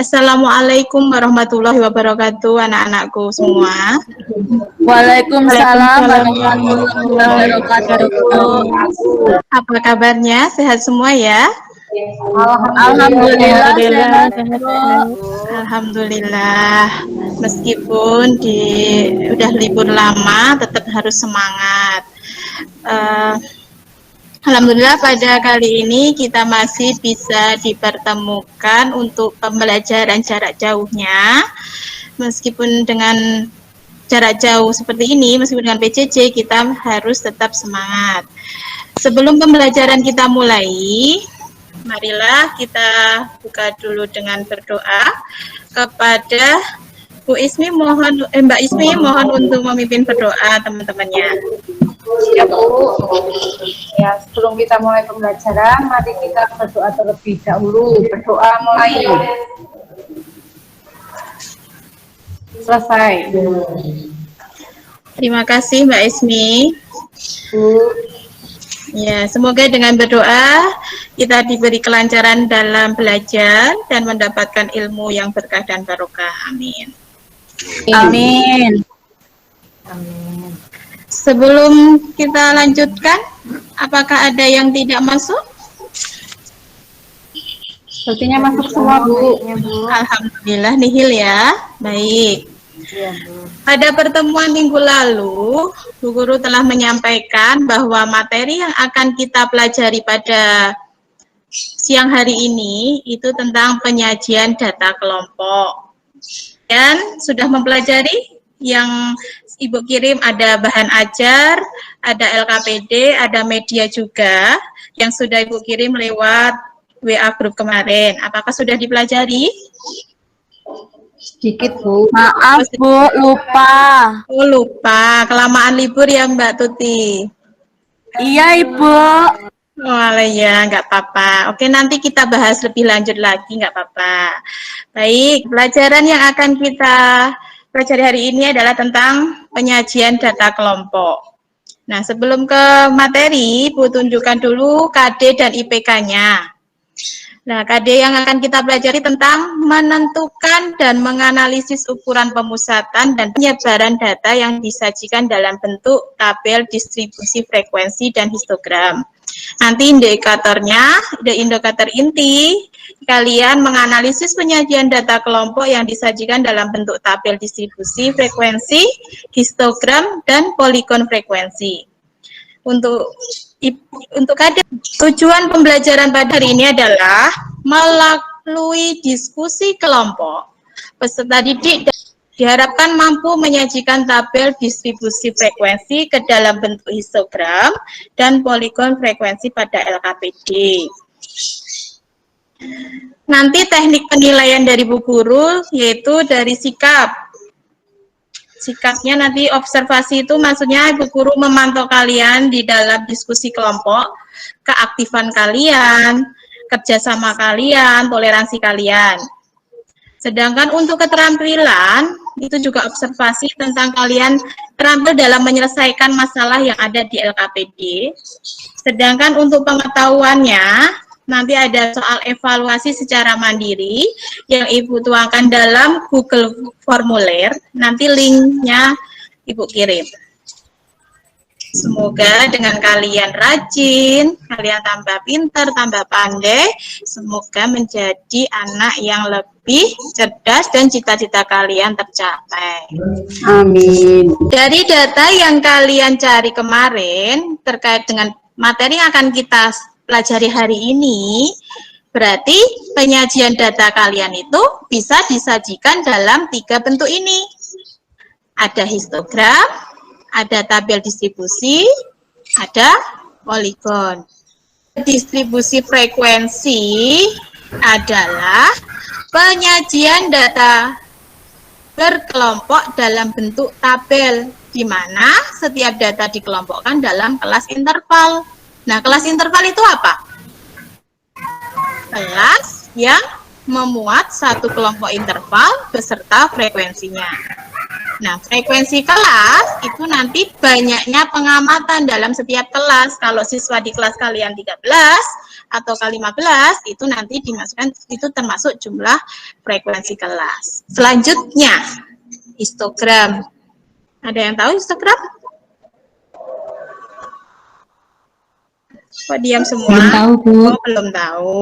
Assalamualaikum warahmatullahi wabarakatuh, anak-anakku semua. Waalaikumsalam Waalaikumsalam warahmatullahi wabarakatuh. Apa kabarnya? Sehat semua ya? Alhamdulillah sehat, sehat. Bu. Alhamdulillah. Meskipun udah libur lama, tetap harus semangat. Alhamdulillah pada kali ini kita masih bisa dipertemukan untuk pembelajaran jarak jauhnya. Meskipun dengan jarak jauh seperti ini, meskipun dengan PJJ, kita harus tetap semangat. Sebelum pembelajaran kita mulai, marilah kita buka dulu dengan berdoa kepada Mbak Ismi mohon untuk memimpin berdoa teman-temannya. Ya Bu, ya sebelum kita mulai pembelajaran, mari kita berdoa terlebih dahulu. Berdoa mulai. Selesai. Terima kasih Mbak Ismi. Ya, semoga dengan berdoa kita diberi kelancaran dalam belajar dan mendapatkan ilmu yang berkah dan barokah. Amin. Amin. Amin. Sebelum kita lanjutkan, apakah ada yang tidak masuk? Sepertinya masuk semua Bu. Alhamdulillah nihil ya. Baik. Ya, Bu. Pada pertemuan minggu lalu, Bu Guru telah menyampaikan bahwa materi yang akan kita pelajari pada siang hari ini itu tentang penyajian data kelompok. Dan sudah mempelajari yang Ibu kirim ada bahan ajar, ada LKPD, ada media juga yang sudah Ibu kirim lewat WA grup kemarin. Apakah sudah dipelajari? Sedikit Bu. Maaf Bu, lupa. Oh lupa, kelamaan libur ya Mbak Tuti. Iya Ibu. Oh ya, nggak apa-apa. Oke, nanti kita bahas lebih lanjut lagi, nggak apa-apa. Baik, pelajaran yang akan kita pelajari hari ini adalah tentang penyajian data kelompok. Nah, sebelum ke materi, Bu tunjukkan dulu KD dan IPK-nya. Nah, KD yang akan kita pelajari tentang menentukan dan menganalisis ukuran pemusatan dan penyebaran data yang disajikan dalam bentuk tabel distribusi frekuensi dan histogram. Nanti indikator inti, kalian menganalisis penyajian data kelompok yang disajikan dalam bentuk tabel distribusi frekuensi, histogram, dan poligon frekuensi. Untuk tujuan pembelajaran pada hari ini adalah melalui diskusi kelompok, peserta didik diharapkan mampu menyajikan tabel distribusi frekuensi ke dalam bentuk histogram dan poligon frekuensi pada LKPD. Nanti teknik penilaian dari Bu Guru yaitu dari sikap. Sikapnya nanti observasi itu maksudnya Ibu Guru memantau kalian di dalam diskusi kelompok, keaktifan kalian, kerjasama kalian, toleransi kalian. Sedangkan untuk keterampilan, itu juga observasi tentang kalian terampil dalam menyelesaikan masalah yang ada di LKPD. Sedangkan untuk pengetahuannya, nanti ada soal evaluasi secara mandiri yang Ibu tuangkan dalam Google Formulir. Nanti linknya Ibu kirim. Semoga dengan kalian rajin, kalian tambah pintar, tambah pandai, semoga menjadi anak yang lebih cerdas dan cita-cita kalian tercapai. Amin. Dari data yang kalian cari kemarin terkait dengan materi yang akan kita pelajari hari ini, berarti penyajian data kalian itu bisa disajikan dalam 3 bentuk ini. Ada histogram, ada tabel distribusi, ada poligon. Distribusi frekuensi adalah penyajian data berkelompok dalam bentuk tabel, di mana setiap data dikelompokkan dalam kelas interval. Nah, kelas interval itu apa? Kelas yang memuat satu kelompok interval beserta frekuensinya. Nah, frekuensi kelas itu nanti banyaknya pengamatan dalam setiap kelas. Kalau siswa di kelas kalian 13, atau K15 itu nanti dimasukkan, itu termasuk jumlah frekuensi kelas. Selanjutnya histogram. Ada yang tahu histogram? Kok diam semua? Belum tahu, Bu. Oh, belum tahu.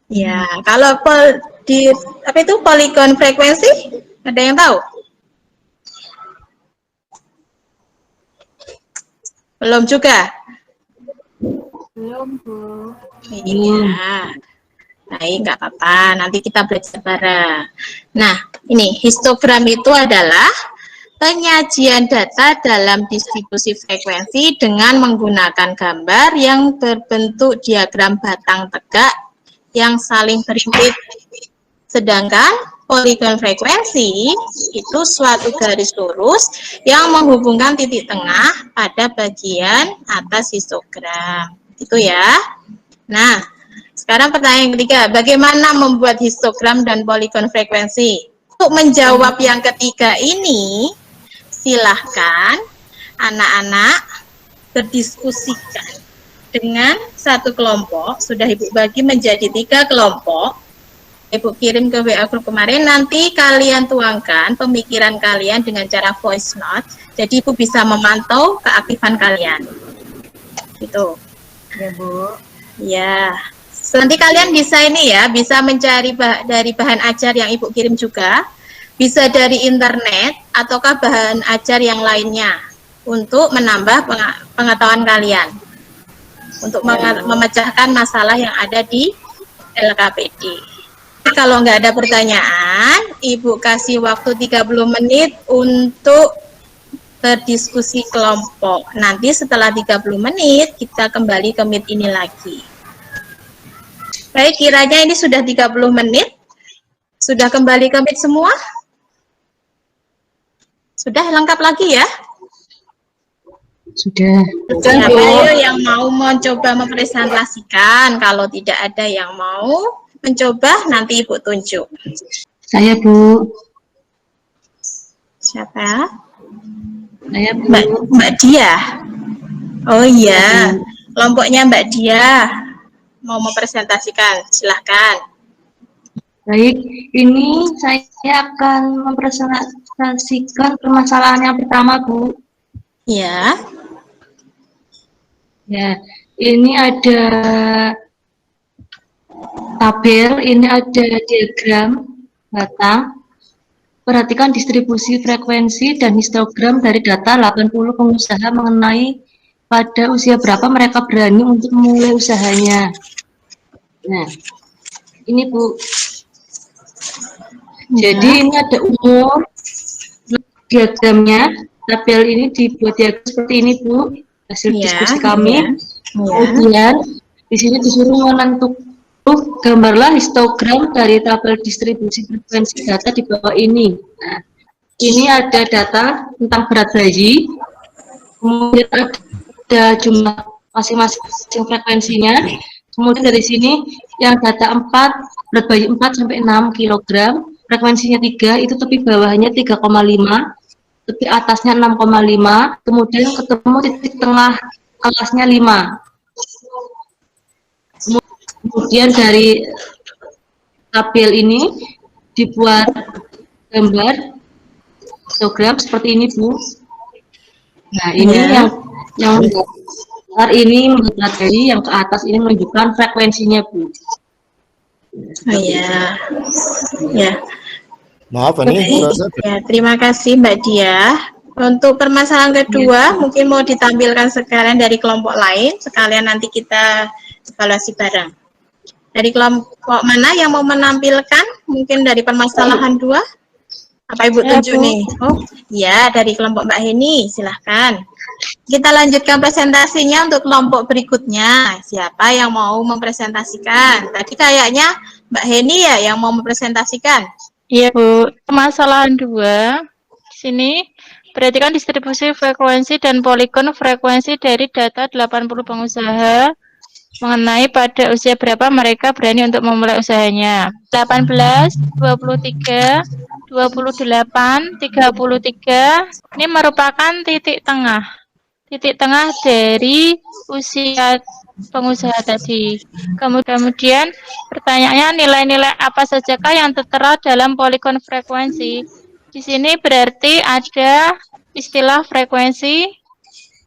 Ya, kalau di apa itu poligon frekuensi, ada yang tahu? Belum juga. Belum, Bu. Iya. Baik, nggak apa-apa. Nanti kita belajar bareng. Nah, ini histogram itu adalah penyajian data dalam distribusi frekuensi dengan menggunakan gambar yang berbentuk diagram batang tegak yang saling berimpit. Sedangkan poligon frekuensi itu suatu garis lurus yang menghubungkan titik tengah pada bagian atas histogram. Itu ya. Nah, sekarang pertanyaan yang ketiga, bagaimana membuat histogram dan poligon frekuensi? Untuk menjawab yang ketiga ini, silahkan anak-anak berdiskusikan dengan satu kelompok. Sudah Ibu bagi menjadi 3 kelompok. Ibu kirim ke WA group kemarin, nanti kalian tuangkan pemikiran kalian dengan cara voice note. Jadi Ibu bisa memantau keaktifan kalian. Gitu. Ya, Bu. Ya. Nanti kalian bisa ini ya, bisa mencari dari bahan ajar yang Ibu kirim juga, bisa dari internet ataukah bahan ajar yang lainnya untuk menambah pengetahuan kalian, untuk memecahkan masalah yang ada di LKPD. Kalau nggak ada pertanyaan, Ibu kasih waktu 30 menit untuk berdiskusi kelompok. Nanti setelah 30 menit, kita kembali ke Meet ini lagi. Baik, kiranya ini sudah 30 menit. Sudah kembali ke Meet semua? Sudah lengkap lagi ya? Sudah. Siapa ayo yang mau mencoba mempresentasikan? Kalau tidak ada yang mau mencoba, nanti Ibu tunjuk. Saya, Bu. Siapa? Saya, Bu. Mbak Dia. Oh iya, kelompoknya Mbak Dia mau mempresentasikan, silahkan. Baik, ini saya akan mempresentasikan permasalahan yang pertama, Bu. Ya. Ya, ini ada tabel, ini ada diagram batang. Perhatikan distribusi frekuensi dan histogram dari data 80 pengusaha mengenai pada usia berapa mereka berani untuk memulai usahanya. Nah, ini Bu. Jadi ini ada umur, diagramnya, tabel ini dibuat diagram seperti ini Bu, hasil diskusi kami. Kemudian di sini disuruh menentukan, gambarlah histogram dari tabel distribusi frekuensi data di bawah ini. Nah, ini ada data tentang berat bayi, kemudian ada jumlah masing-masing frekuensinya. Kemudian dari sini yang data 4, berat bayi 4 sampai 6 kg, frekuensinya 3, itu tepi bawahnya 3,5, tepi atasnya 6,5, kemudian ketemu titik tengah kelasnya 5. Kemudian dari tabel ini dibuat gambar histogram seperti ini Bu. Nah ini yang besar ini berat bayi, yang ke atas ini menunjukkan frekuensinya Bu. Oh ya, ya. Maaf ini. Ya, terima kasih Mbak Dia. Untuk permasalahan kedua, mungkin mau ditampilkan sekalian dari kelompok lain, sekalian nanti kita evaluasi bareng. Dari kelompok mana yang mau menampilkan? Mungkin dari permasalahan 2? Apa Ibu tunjuk nih? Oh, ya, dari kelompok Mbak Heni, silahkan. Kita lanjutkan presentasinya untuk kelompok berikutnya. Siapa yang mau mempresentasikan? Tadi kayaknya Mbak Heni ya yang mau mempresentasikan. Iya Bu, permasalahan 2. Di sini perhatikan distribusi frekuensi dan poligon frekuensi dari data 80 pengusaha mengenai pada usia berapa mereka berani untuk memulai usahanya. 18, 23, 28, 33 ini merupakan titik tengah. Titik tengah dari usia pengusaha tadi. Kemudian pertanyaannya nilai-nilai apa sajakah yang tertera dalam poligon frekuensi? Di sini berarti ada istilah frekuensi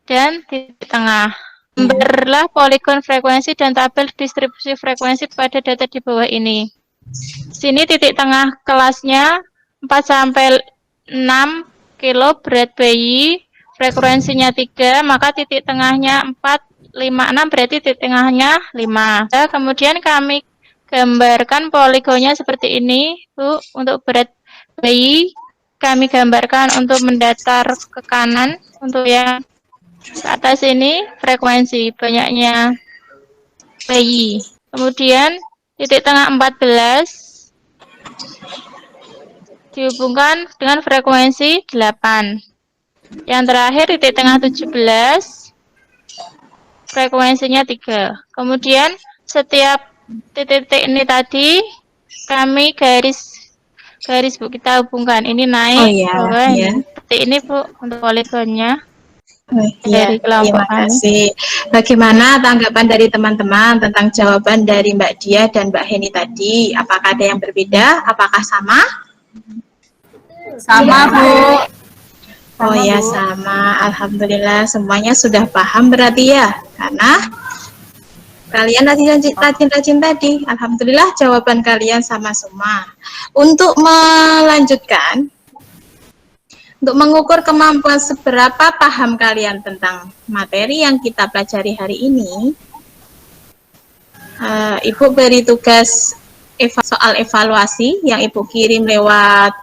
dan titik tengah. Gambarlah poligon frekuensi dan tabel distribusi frekuensi pada data di bawah ini. Di sini titik tengah kelasnya 4 sampai 6 kilo berat bayi, frekuensinya 3, maka titik tengahnya 4, 5, 6 berarti titik tengahnya 5. Kemudian kami gambarkan poligonnya seperti ini, Bu. Untuk berat bayi kami gambarkan untuk mendatar ke kanan, untuk yang ke atas ini frekuensi banyaknya bayi. Kemudian titik tengah 14 dihubungkan dengan frekuensi 8. Yang terakhir titik tengah 17 frekuensinya 3. Kemudian setiap titik-titik ini tadi kami garis Bu, kita hubungkan. Ini naik bawah ini. Titik ini Bu untuk poligonnya. Dari kelompok terima kasih. Bagaimana tanggapan dari teman-teman tentang jawaban dari Mbak Dia dan Mbak Heni tadi? Apakah ada yang berbeda? Apakah sama? Sama, Bu. Oh ya, sama. Alhamdulillah semuanya sudah paham berarti ya. Karena kalian rajin-rajin tadi. Alhamdulillah jawaban kalian sama semua. Untuk melanjutkan, untuk mengukur kemampuan seberapa paham kalian tentang materi yang kita pelajari hari ini, Ibu beri tugas soal evaluasi yang Ibu kirim lewat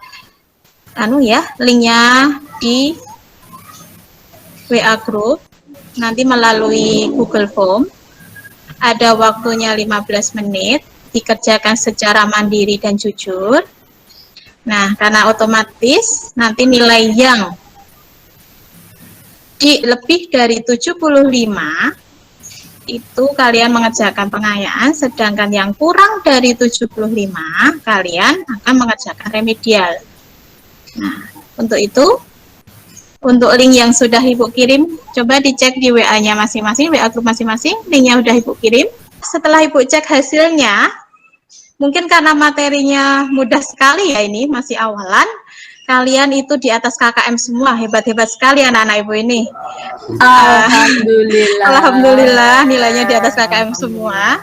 linknya di WA Group, nanti melalui Google Form. Ada waktunya 15 menit, dikerjakan secara mandiri dan jujur. Nah, karena otomatis nanti nilai yang lebih dari 75 itu kalian mengerjakan pengayaan, sedangkan yang kurang dari 75 kalian akan mengerjakan remedial. Nah, untuk itu, untuk link yang sudah Ibu kirim, coba dicek di WA-nya masing-masing, WA grup masing-masing, linknya udah Ibu kirim. Setelah Ibu cek hasilnya, mungkin karena materinya mudah sekali ya, ini masih awalan, kalian itu di atas KKM semua, hebat-hebat sekali anak-anak Ibu ini. Alhamdulillah. Alhamdulillah nilainya di atas KKM semua.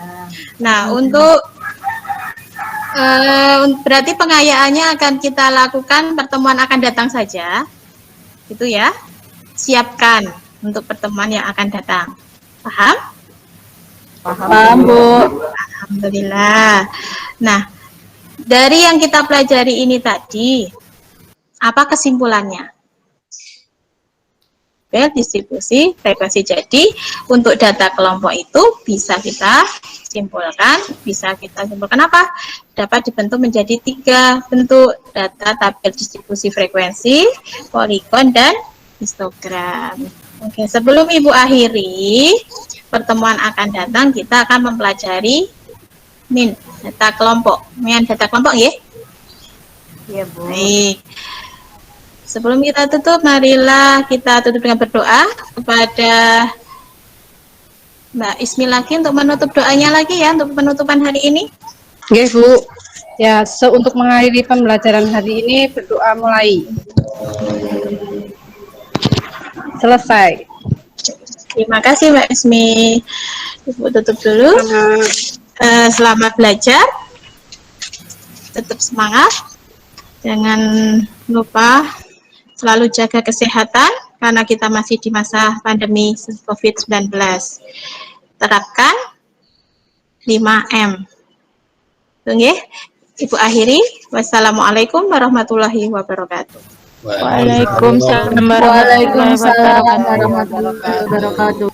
Nah, untuk berarti pengayaannya akan kita lakukan, pertemuan akan datang saja, gitu ya. Siapkan untuk pertemuan yang akan datang. Paham? Paham, Bu. Alhamdulillah. Nah, dari yang kita pelajari ini tadi, apa kesimpulannya? Distribusi frekuensi. Jadi, untuk data kelompok itu bisa kita simpulkan apa? Dapat dibentuk menjadi 3 bentuk: data tabel distribusi frekuensi, poligon, dan histogram. Oke, sebelum Ibu akhiri pertemuan akan datang, kita akan mempelajari data kelompok. Data kelompok ya? Iya, Bu. Baik. Sebelum kita tutup, marilah kita tutup dengan berdoa kepada Mbak Ismi lagi untuk menutup doanya lagi ya, untuk penutupan hari ini. Oke, Bu. Ya, untuk mengakhiri pembelajaran hari ini, berdoa mulai. Selesai. Terima kasih Mbak Ismi. Ibu tutup dulu. Selamat belajar. Tetap semangat. Jangan lupa selalu jaga kesehatan karena kita masih di masa pandemi COVID-19. Terapkan 5M. Oke, Ibu akhiri. Wassalamualaikum warahmatullahi wabarakatuh. Waalaikumsalam warahmatullahi wabarakatuh.